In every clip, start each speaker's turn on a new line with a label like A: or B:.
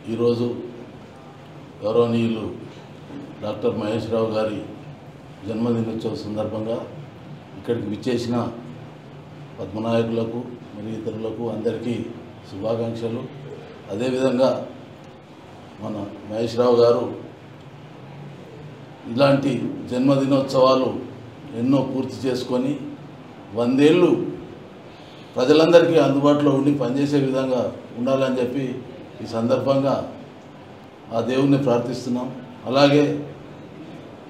A: ఈరోజు గౌరవనీయులు డాక్టర్ మహేష్ రావు గారి జన్మదినోత్సవ సందర్భంగా ఇక్కడికి విచ్చేసిన పద్మనాయకులకు మరియు ఇతరులకు అందరికీ శుభాకాంక్షలు. అదేవిధంగా మన మహేష్ రావు గారు ఇలాంటి జన్మదినోత్సవాలు ఎన్నో పూర్తి చేసుకొని 100 ఏళ్ళు ప్రజలందరికీ అందుబాటులో ఉండి పనిచేసే విధంగా ఉండాలని చెప్పి ఈ సందర్భంగా ఆ దేవుణ్ణి ప్రార్థిస్తున్నాం. అలాగే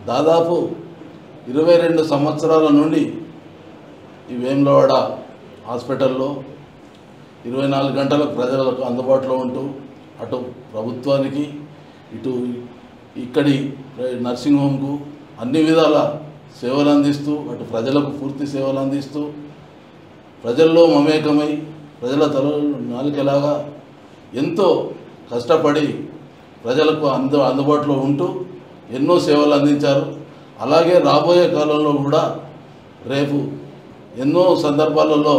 A: దాదాపు 22 సంవత్సరాల నుండి ఈ వేములవాడ హాస్పిటల్లో 24 గంటలకు ప్రజలకు అందుబాటులో ఉంటూ అటు ప్రభుత్వానికి ఇటు ఇక్కడి నర్సింగ్ హోమ్కు అన్ని విధాల సేవలు అందిస్తూ అటు ప్రజలకు పూర్తి సేవలు అందిస్తూ ప్రజల్లో మమేకమై ప్రజల తల నాలుకలాగా ఎంతో కష్టపడి ప్రజలకు అందుబాటులో ఉంటూ ఎన్నో సేవలు అందించారు. అలాగే రాబోయే కాలంలో కూడా రేపు ఎన్నో సందర్భాలలో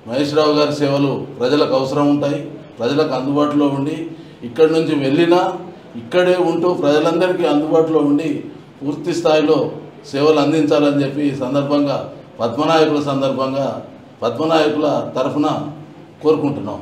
A: మహేష్ రావు గారి సేవలు ప్రజలకు అవసరం ఉంటాయి. ప్రజలకు అందుబాటులో ఉండి ఇక్కడి నుంచి వెళ్ళినా ఇక్కడే ఉంటూ ప్రజలందరికీ అందుబాటులో ఉండి పూర్తి స్థాయిలో సేవలు అందించాలని చెప్పి ఈ సందర్భంగా పద్మనాయకుల తరఫున కోరుకుంటున్నాం.